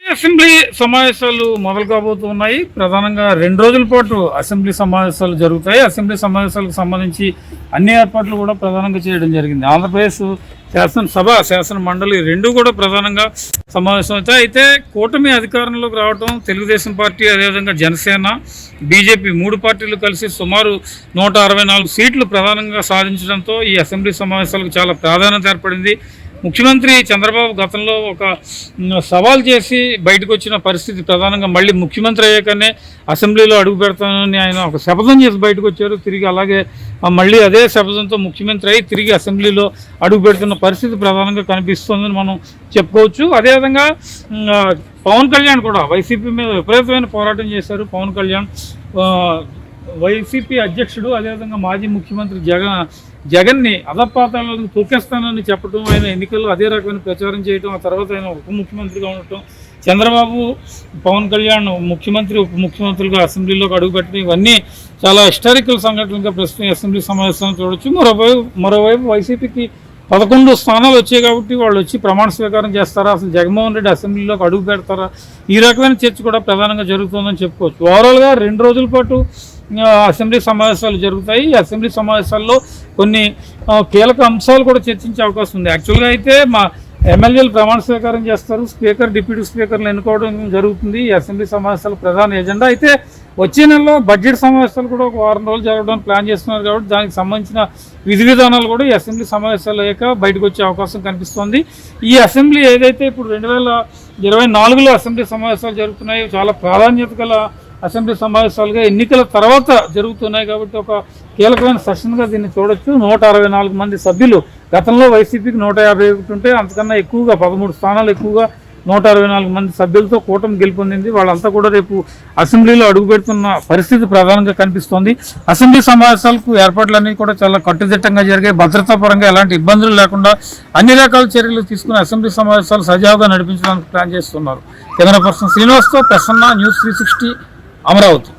Assembly సమావేశాలు మొదలు కాబోతున్నాయి. ప్రధానంగా 2 రోజుల పాటు అసెంబ్లీ సమావేశాలు జరుగుతాయి. అసెంబ్లీ సమావేశాలకు సంబంధించి అన్ని ఏర్పాట్లు కూడా ప్రధానంగా చేయడం జరిగింది. ఆంధ్రప్రదేశ్ శాసనసభ, శాసన మండలి రెండు కూడా ప్రధానంగా సమావేశం అవుతాయి. అయితే కూటమి అధికారంలోకి రావడం, తెలుగుదేశం పార్టీ అదేవిధంగా జనసేన, బీజేపీ 3 పార్టీలు కలిసి సుమారు 164 సీట్లు ప్రధానంగా సాధించడంతో ఈ అసెంబ్లీ సమావేశాలకు చాలా ప్రాధాన్యత ఏర్పడింది. ముఖ్యమంత్రి చంద్రబాబు గతంలో ఒక సవాల్ చేసి బయటకు వచ్చిన పరిస్థితి, ప్రధానంగా మళ్ళీ ముఖ్యమంత్రి అయ్యాకనే అసెంబ్లీలో అడుగు పెడతానని ఆయన ఒక శపథం చేసి బయటకు వచ్చారు. తిరిగి అలాగే మళ్ళీ అదే శపథంతో ముఖ్యమంత్రి అయ్యి తిరిగి అసెంబ్లీలో అడుగు పెడుతున్న పరిస్థితి ప్రధానంగా కనిపిస్తుందని మనం చెప్పుకోవచ్చు. అదేవిధంగా పవన్ కళ్యాణ్ కూడా వైసీపీ మీద విపరీతమైన పోరాటం చేశారు. పవన్ కళ్యాణ్ వైసీపీ అధ్యక్షుడు, అదేవిధంగా మాజీ ముఖ్యమంత్రి జగన్ని అధపాతాలకు తొక్కేస్తానని చెప్పడం, ఆయన ఎన్నికల్లో అదే రకమైన ప్రచారం చేయడం, ఆ తర్వాత ఆయన ఉప ముఖ్యమంత్రిగా ఉండటం, చంద్రబాబు పవన్ కళ్యాణ్ ముఖ్యమంత్రి ఉప ముఖ్యమంత్రులుగా అసెంబ్లీలోకి అడుగుపెట్టడం, ఇవన్నీ చాలా హిస్టారికల్ సంఘటనలుగా ప్రస్తుతం అసెంబ్లీ సమావేశాలను చూడొచ్చు. మరోవైపు వైసీపీకి 11 స్థానాలు వచ్చాయి కాబట్టి వాళ్ళు వచ్చి ప్రమాణ స్వీకారం చేస్తారా, అసలు జగన్మోహన్ రెడ్డి అసెంబ్లీలోకి అడుగు పెడతారా, ఈ రకమైన చర్చ కూడా ప్రధానంగా జరుగుతుందని చెప్పుకోవచ్చు. ఓవరాల్గా 2 రోజుల పాటు అసెంబ్లీ సమావేశాలు జరుగుతాయి. ఈ అసెంబ్లీ సమావేశాల్లో కొన్ని కీలక అంశాలు కూడా చర్చించే అవకాశం ఉంది. యాక్చువల్గా అయితే మా ఎమ్మెల్యేలు ప్రమాణ స్వీకారం చేస్తారు, స్పీకర్, డిప్యూటీ స్పీకర్లు ఎన్నుకోవడం జరుగుతుంది. ఈ అసెంబ్లీ సమావేశాల ప్రధాన ఎజెండా. అయితే వచ్చే నెలలో బడ్జెట్ సమావేశాలు కూడా ఒక 1 రోజులు జరగడానికి ప్లాన్ చేస్తున్నారు కాబట్టి దానికి సంబంధించిన విధి విధానాలు కూడా ఈ అసెంబ్లీ సమావేశాలు అయ్యాక బయటకు వచ్చే అవకాశం కనిపిస్తోంది. ఈ అసెంబ్లీ ఏదైతే ఇప్పుడు 2024లో అసెంబ్లీ సమావేశాలు జరుగుతున్నాయో చాలా ప్రాధాన్యత గల అసెంబ్లీ సమావేశాలుగా ఎన్నికల తర్వాత జరుగుతున్నాయి కాబట్టి ఒక కీలకమైన సెషన్గా దీన్ని చూడొచ్చు. 164 మంది సభ్యులు, గతంలో వైసీపీకి 151 ఉంటే అంతకన్నా ఎక్కువగా 13 స్థానాలు ఎక్కువగా 164 మంది సభ్యులతో కూటమి గెలుపొందింది. వాళ్ళంతా కూడా రేపు అసెంబ్లీలో అడుగుపెడుతున్న పరిస్థితి ప్రధానంగా కనిపిస్తోంది. అసెంబ్లీ సమావేశాలకు ఏర్పాట్లన్నీ కూడా చాలా కట్టుదిట్టంగా జరిగాయి. భద్రతా పరంగా ఎలాంటి ఇబ్బందులు లేకుండా అన్ని రకాల చర్యలు తీసుకుని అసెంబ్లీ సమావేశాలు సజావుగా నడిపించడానికి ప్లాన్ చేస్తున్నారు. కెమెరా పర్సన్ శ్రీనివాస్తో ప్రసన్న, న్యూస్ 360 అమరావతి.